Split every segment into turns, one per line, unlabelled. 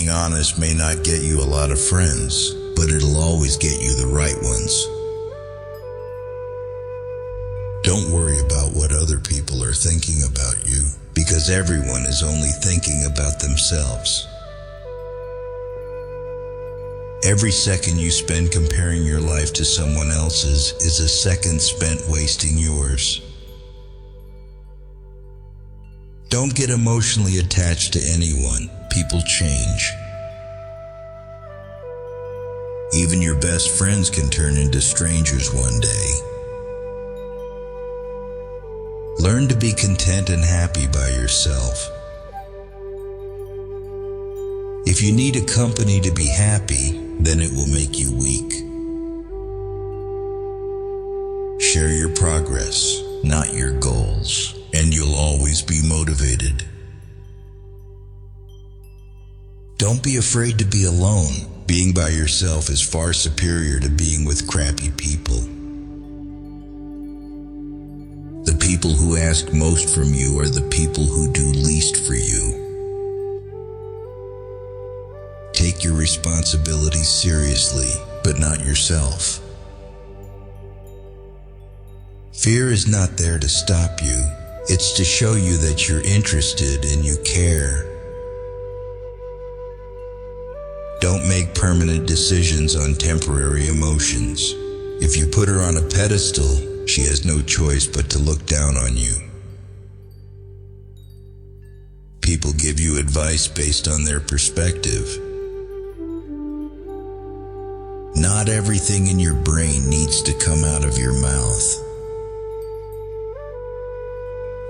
Being honest may not get you a lot of friends, but it'll always get you the right ones. Don't worry about what other people are thinking about you, because everyone is only thinking about themselves. Every second you spend comparing your life to someone else's is a second spent wasting yours. Don't get emotionally attached to anyone. People change. Even your best friends can turn into strangers one day. Learn to be content and happy by yourself. If you need a company to be happy, then it will make you weak. Share your progress, not your goals, and you'll always be motivated. Don't be afraid to be alone. Being by yourself is far superior to being with crappy people. The people who ask most from you are the people who do least for you. Take your responsibilities seriously, but not yourself. Fear is not there to stop you. It's to show you that you're interested and you care. Don't make permanent decisions on temporary emotions. If you put her on a pedestal, she has no choice but to look down on you. People give you advice based on their perspective. Not everything in your brain needs to come out of your mouth.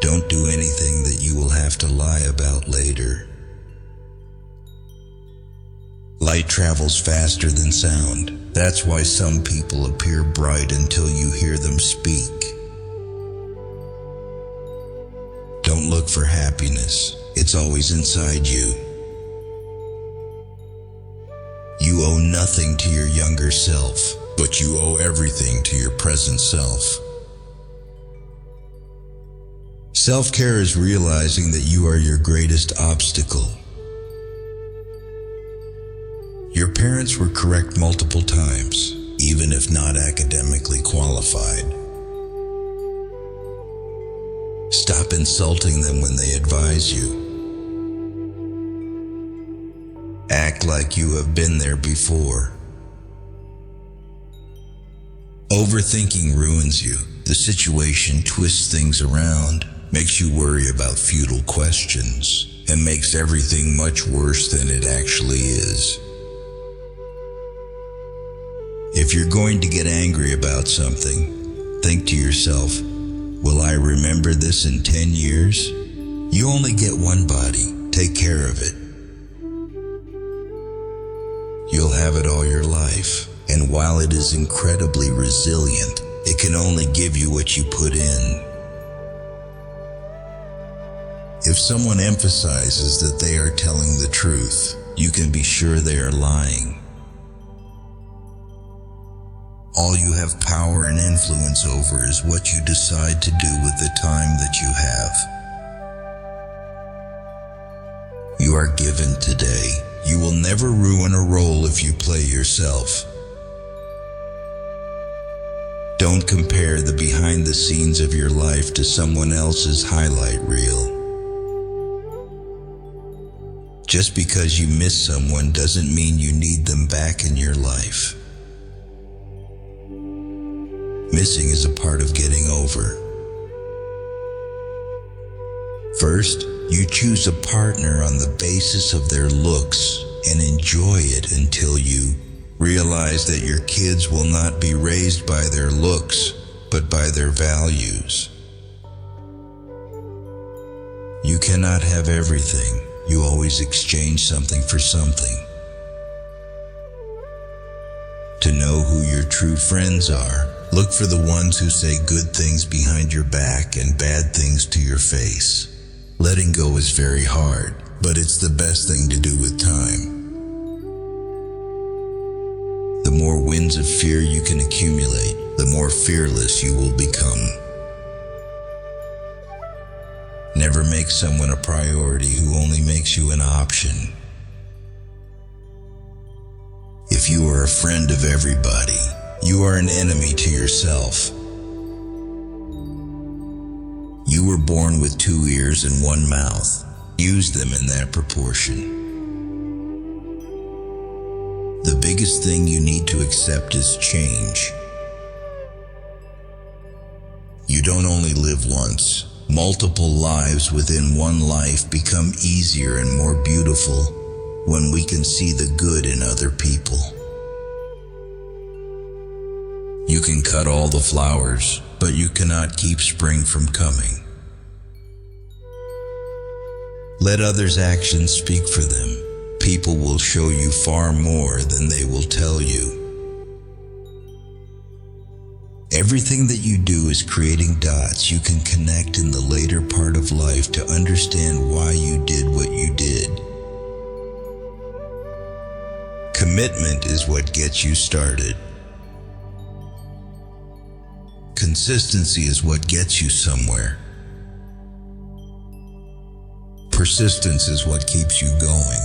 Don't do anything that you will have to lie about later. Light travels faster than sound. That's why some people appear bright until you hear them speak. Don't look for happiness. It's always inside you. You owe nothing to your younger self, but you owe everything to your present self. Self-care is realizing that you are your greatest obstacle. Your parents were correct multiple times, even if not academically qualified. Stop insulting them when they advise you. Act like you have been there before. Overthinking ruins you. The situation twists things around, makes you worry about futile questions, and makes everything much worse than it actually is. If you're going to get angry about something, think to yourself, will I remember this in 10 years? You only get one body. Take care of it. You'll have it all your life, and while it is incredibly resilient, it can only give you what you put in. If someone emphasizes that they are telling the truth, you can be sure they are lying. All you have power and influence over is what you decide to do with the time that you have. You are given today. You will never ruin a role if you play yourself. Don't compare the behind the scenes of your life to someone else's highlight reel. Just because you miss someone doesn't mean you need them back in your life. Missing is a part of getting over. First, you choose a partner on the basis of their looks and enjoy it until you realize that your kids will not be raised by their looks, but by their values. You cannot have everything. You always exchange something for something. To know who your true friends are, look for the ones who say good things behind your back and bad things to your face. Letting go is very hard, but it's the best thing to do with time. The more winds of fear you can accumulate, the more fearless you will become. Never make someone a priority who only makes you an option. are a friend of everybody. You are an enemy to yourself. You were born with 2 ears and 1 mouth. Use them in that proportion. The biggest thing you need to accept is change. You don't only live once. Multiple lives within one life become easier and more beautiful when we can see the good in other people. You can cut all the flowers, but you cannot keep spring from coming. Let others' actions speak for them. People will show you far more than they will tell you. Everything that you do is creating dots you can connect in the later part of life to understand why you did what you did. Commitment is what gets you started. Consistency is what gets you somewhere. Persistence is what keeps you going.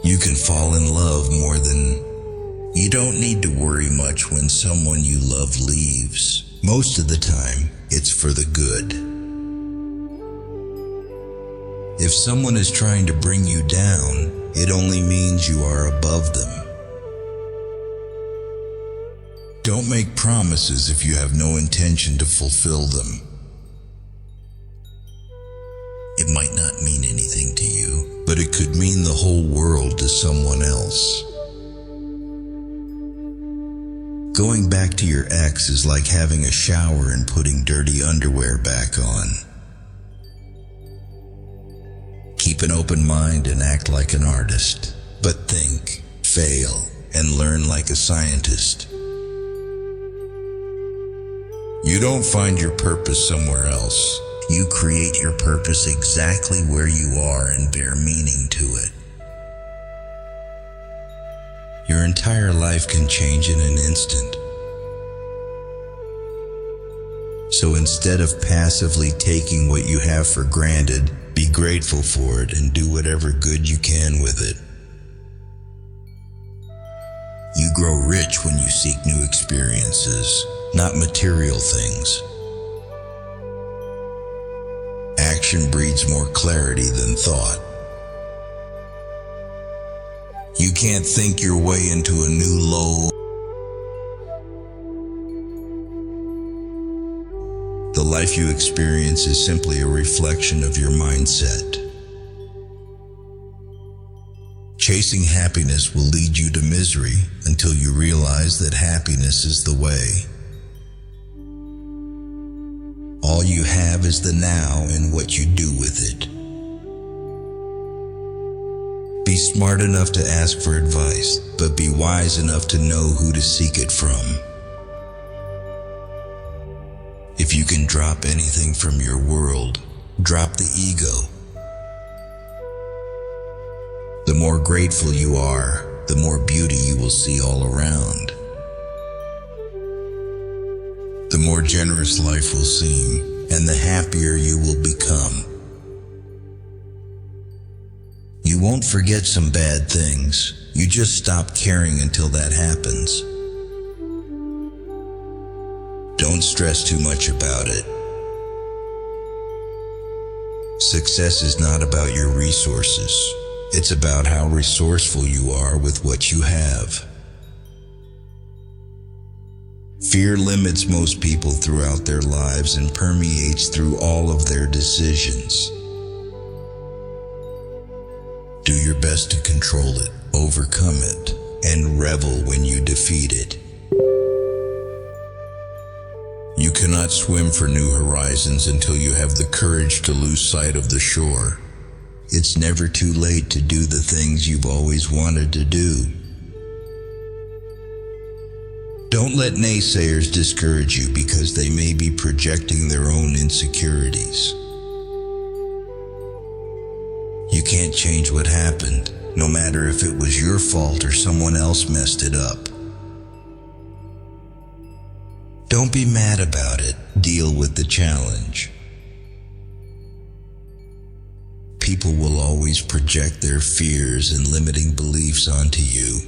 You can fall in love more than... You don't need to worry much when someone you love leaves. Most of the time, it's for the good. If someone is trying to bring you down, it only means you are above them. Don't make promises if you have no intention to fulfill them. It might not mean anything to you, but it could mean the whole world to someone else. Going back to your ex is like having a shower and putting dirty underwear back on. Keep an open mind and act like an artist, but think, fail, and learn like a scientist. You don't find your purpose somewhere else. You create your purpose exactly where you are and bear meaning to it. Your entire life can change in an instant. So instead of passively taking what you have for granted, be grateful for it and do whatever good you can with it. You grow rich when you seek new experiences, not material things. Action breeds more clarity than thought. You can't think your way into a new low. The life you experience is simply a reflection of your mindset. Chasing happiness will lead you to misery until you realize that happiness is the way. All you have is the now and what you do with it. Be smart enough to ask for advice, but be wise enough to know who to seek it from. If you can drop anything from your world, drop the ego. The more grateful you are, the more beauty you will see all around. The more generous life will seem, and the happier you will become. You won't forget some bad things. You just stop caring until that happens. Don't stress too much about it. Success is not about your resources. It's about how resourceful you are with what you have. Fear limits most people throughout their lives and permeates through all of their decisions. Do your best to control it, overcome it, and revel when you defeat it. You cannot swim for new horizons until you have the courage to lose sight of the shore. It's never too late to do the things you've always wanted to do. Don't let naysayers discourage you because they may be projecting their own insecurities. You can't change what happened, no matter if it was your fault or someone else messed it up. Don't be mad about it. Deal with the challenge. people will always project their fears and limiting beliefs onto you.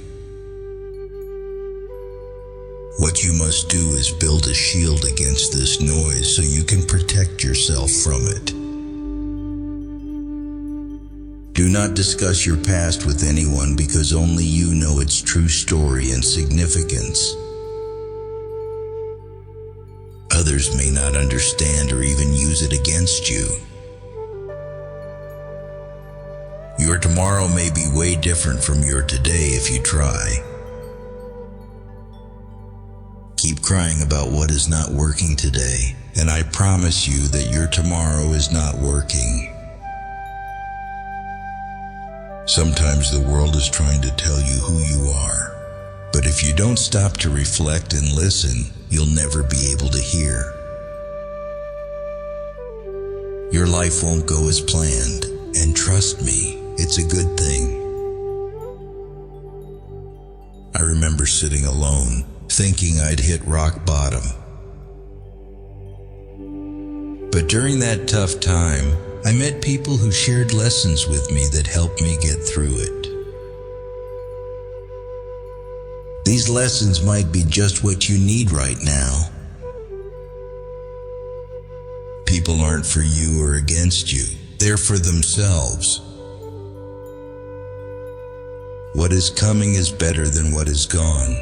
What you must do is build a shield against this noise so you can protect yourself from it. Do not discuss your past with anyone because only you know its true story and significance. Others may not understand or even use it against you. Your tomorrow may be way different from your today if you try. Keep crying about what is not working today, and I promise you that your tomorrow is not working. Sometimes the world is trying to tell you who you are, but if you don't stop to reflect and listen, you'll never be able to hear. Your life won't go as planned, and trust me, it's a good thing. I remember sitting alone, thinking I'd hit rock bottom. But during that tough time, I met people who shared lessons with me that helped me get through it. These lessons might be just what you need right now. People aren't for you or against you. They're for themselves. What is coming is better than what is gone.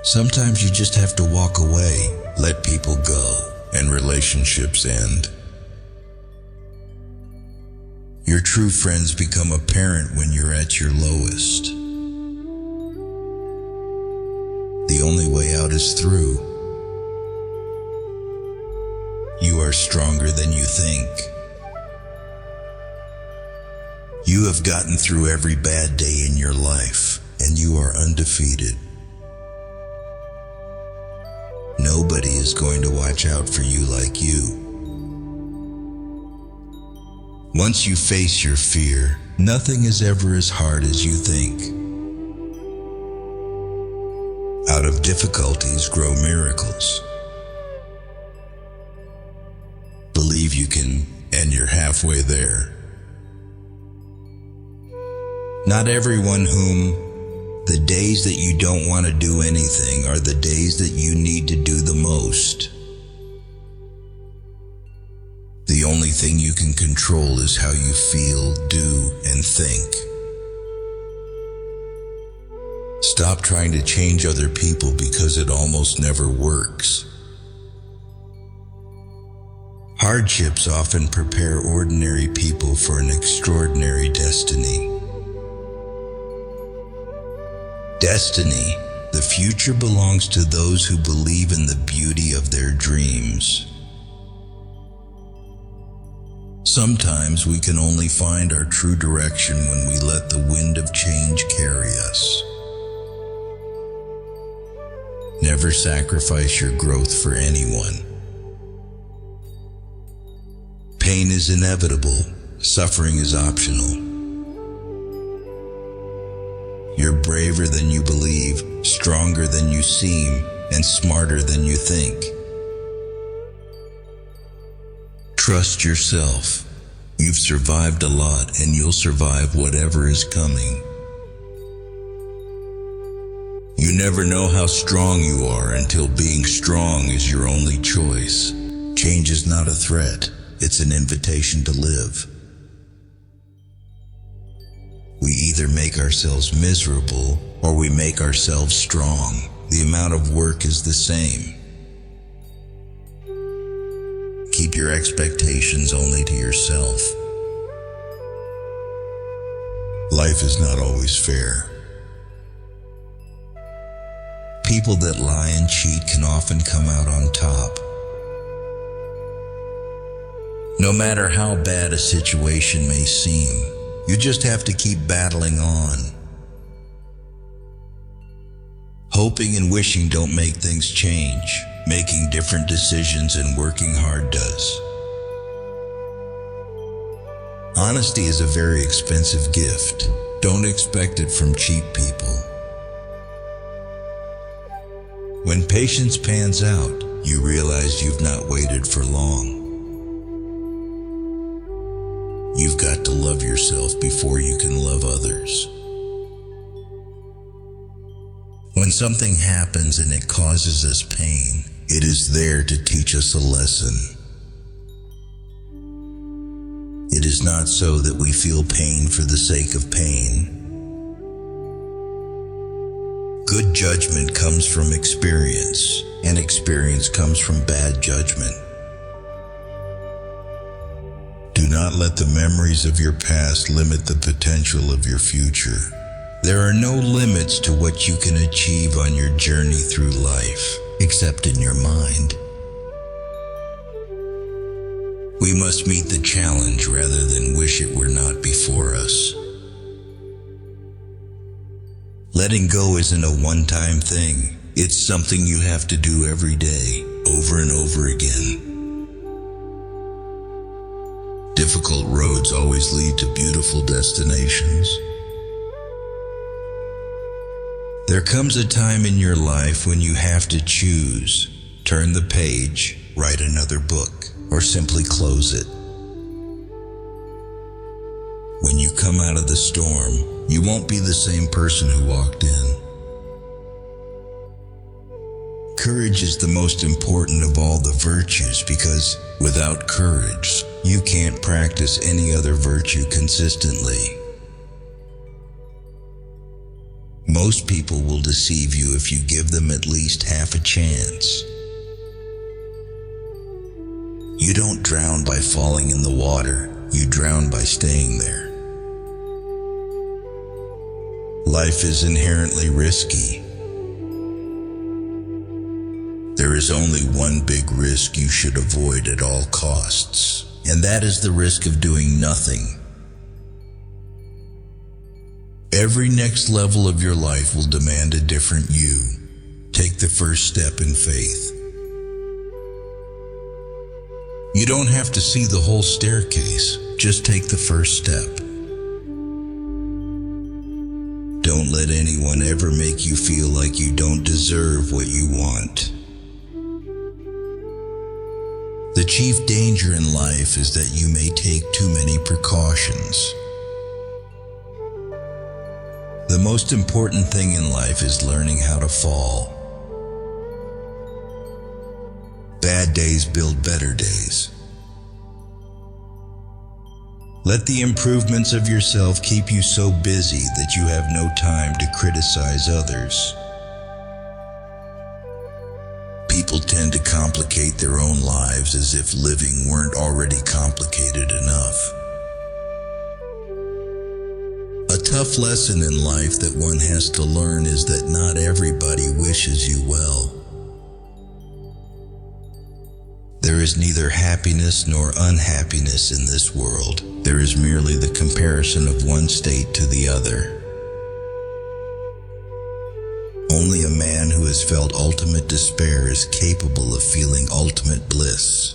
Sometimes you just have to walk away, let people go, and relationships end. Your true friends become apparent when you're at your lowest. The only way out is through. You are stronger than you think. You have gotten through every bad day in your life, and you are undefeated. Nobody is going to watch out for you like you. Once you face your fear, nothing is ever as hard as you think. Out of difficulties grow miracles. Believe you can, and you're halfway there. Not everyone whom the days that you don't want to do anything are the days that you need to do the most. The only thing you can control is how you feel, do, and think. Stop trying to change other people because it almost never works. Hardships often prepare ordinary people for an extraordinary destiny. Destiny, the future belongs to those who believe in the beauty of their dreams. Sometimes we can only find our true direction when we let the wind of change carry us. Never sacrifice your growth for anyone. Pain is inevitable, suffering is optional. You're braver than you believe, stronger than you seem, and smarter than you think. Trust yourself. You've survived a lot, and you'll survive whatever is coming. You never know how strong you are until being strong is your only choice. Change is not a threat, it's an invitation to live. We either make ourselves miserable or we make ourselves strong. The amount of work is the same. Keep your expectations only to yourself. Life is not always fair. People that lie and cheat can often come out on top. No matter how bad a situation may seem, you just have to keep battling on. Hoping and wishing don't make things change. Making different decisions and working hard does. Honesty is a very expensive gift. Don't expect it from cheap people. When patience pans out, you realize you've not waited for long. You've got to love yourself before you can love others. When something happens and it causes us pain, it is there to teach us a lesson. It is not so that we feel pain for the sake of pain. Good judgment comes from experience, and experience comes from bad judgment. Do not let the memories of your past limit the potential of your future. There are no limits to what you can achieve on your journey through life, except in your mind. We must meet the challenge rather than wish it were not before us. Letting go isn't a one-time thing. It's something you have to do every day, over and over again. Difficult roads always lead to beautiful destinations. There comes a time in your life when you have to choose, turn the page, write another book, or simply close it. When you come out of the storm, you won't be the same person who walked in. Courage is the most important of all the virtues because without courage, you can't practice any other virtue consistently. Most people will deceive you if you give them at least half a chance. You don't drown by falling in the water, you drown by staying there. Life is inherently risky. There is only one big risk you should avoid at all costs, and that is the risk of doing nothing. Every next level of your life will demand a different you. Take the first step in faith. You don't have to see the whole staircase, just take the first step. Don't let anyone ever make you feel like you don't deserve what you want. The chief danger in life is that you may take too many precautions. The most important thing in life is learning how to fall. Bad days build better days. Let the improvements of yourself keep you so busy that you have no time to criticize others. People tend to complicate their own lives as if living weren't already complicated enough. A tough lesson in life that one has to learn is that not everybody wishes you well. There is neither happiness nor unhappiness in this world. There is merely the comparison of one state to the other. Only a man who has felt ultimate despair is capable of feeling ultimate bliss.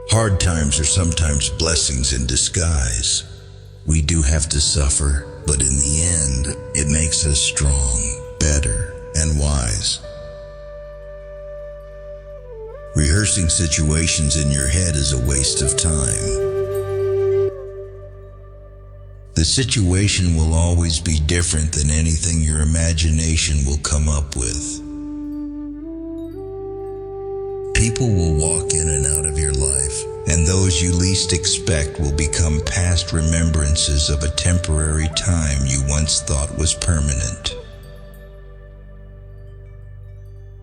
Hard times are sometimes blessings in disguise. We do have to suffer, but in the end, it makes us strong, better, and wise. Rehearsing situations in your head is a waste of time. The situation will always be different than anything your imagination will come up with. People will walk in and out of your life, and those you least expect will become past remembrances of a temporary time you once thought was permanent.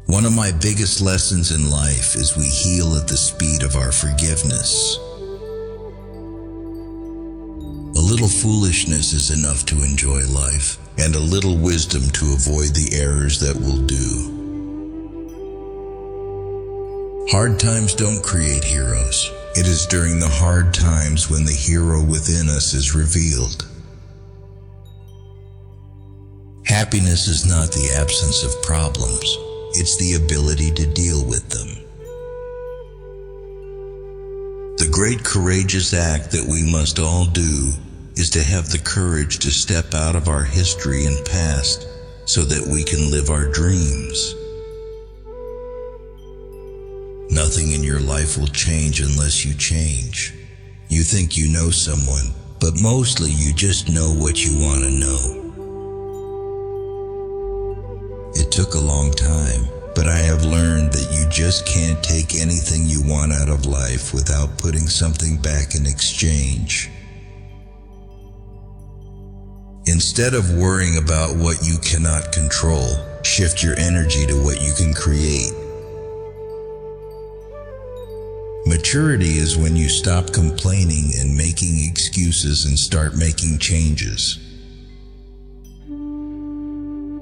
One of my biggest lessons in life is we heal at the speed of our forgiveness. A little foolishness is enough to enjoy life, and a little wisdom to avoid the errors that will do. Hard times don't create heroes. It is during the hard times when the hero within us is revealed. Happiness is not the absence of problems. It's the ability to deal with them. The great courageous act that we must all do is to have the courage to step out of our history and past so that we can live our dreams. Nothing in your life will change unless you change. You think you know someone, but mostly you just know what you want to know. It took a long time, but I have learned that you just can't take anything you want out of life without putting something back in exchange. Instead of worrying about what you cannot control, shift your energy to what you can create. Maturity is when you stop complaining and making excuses and start making changes.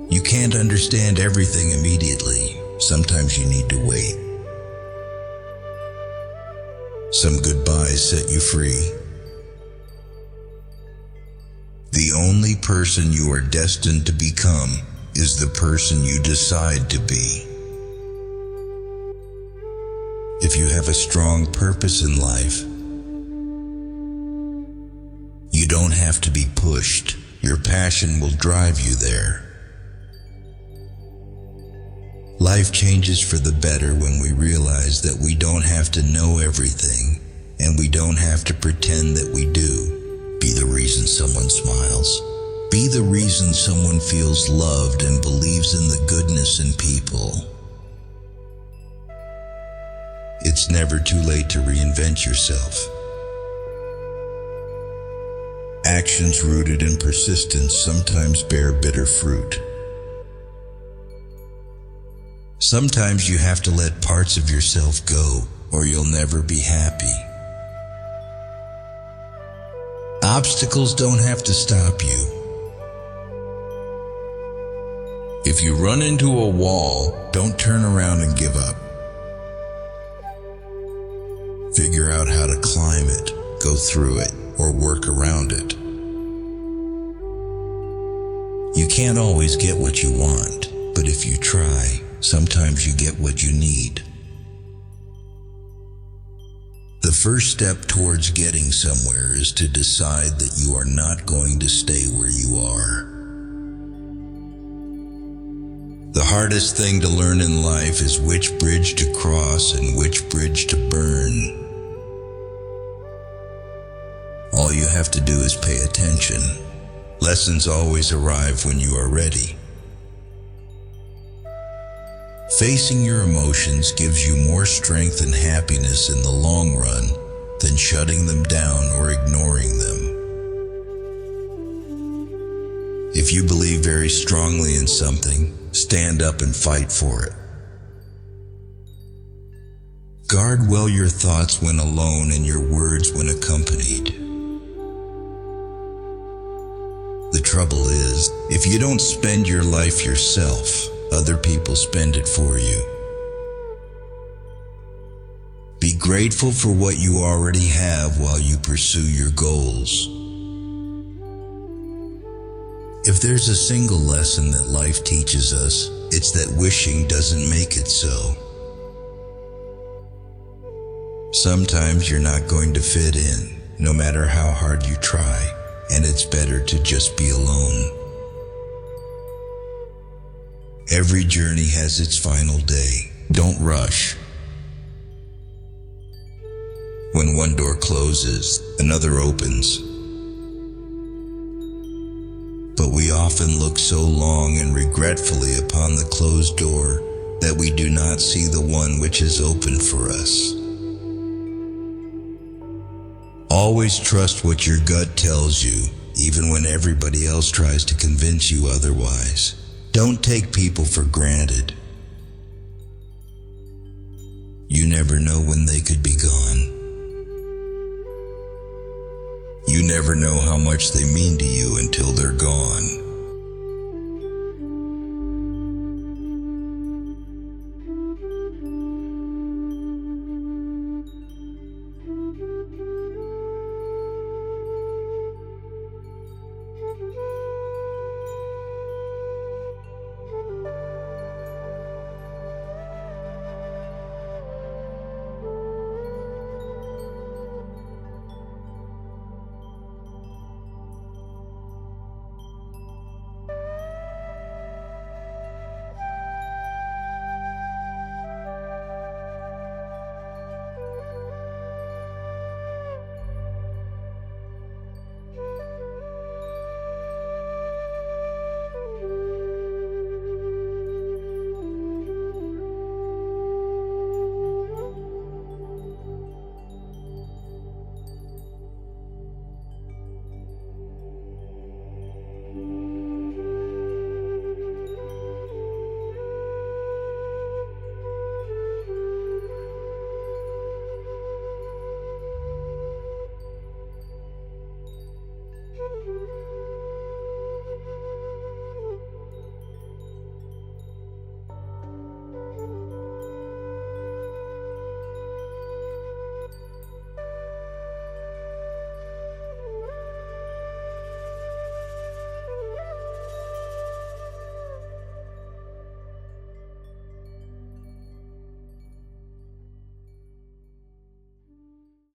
You can't understand everything immediately. Sometimes you need to wait. Some goodbyes set you free. The only person you are destined to become is the person you decide to be. If you have a strong purpose in life, you don't have to be pushed. Your passion will drive you there. Life changes for the better when we realize that we don't have to know everything, and we don't have to pretend that we do. Be the reason someone smiles. Be the reason someone feels loved and believes in the goodness in people. It's never too late to reinvent yourself. Actions rooted in persistence sometimes bear bitter fruit. Sometimes you have to let parts of yourself go, or you'll never be happy. Obstacles don't have to stop you. If you run into a wall, don't turn around and give up. Figure out how to climb it, go through it, or work around it. You can't always get what you want, but if you try, sometimes you get what you need. The first step towards getting somewhere is to decide that you are not going to stay where you are. The hardest thing to learn in life is which bridge to cross and which bridge to burn. All you have to do is pay attention. Lessons always arrive when you are ready. Facing your emotions gives you more strength and happiness in the long run than shutting them down or ignoring them. If you believe very strongly in something, stand up and fight for it. Guard well your thoughts when alone and your words when accompanied. The trouble is, if you don't spend your life yourself, other people spend it for you. Be grateful for what you already have while you pursue your goals. If there's a single lesson that life teaches us, it's that wishing doesn't make it so. Sometimes you're not going to fit in, no matter how hard you try, and it's better to just be alone. Every journey has its final day. Don't rush. When one door closes, another opens. But we often look so long and regretfully upon the closed door that we do not see the one which is open for us. Always trust what your gut tells you, even when everybody else tries to convince you otherwise. Don't take people for granted. You never know when they could be gone. You never know how much they mean to you until they're gone.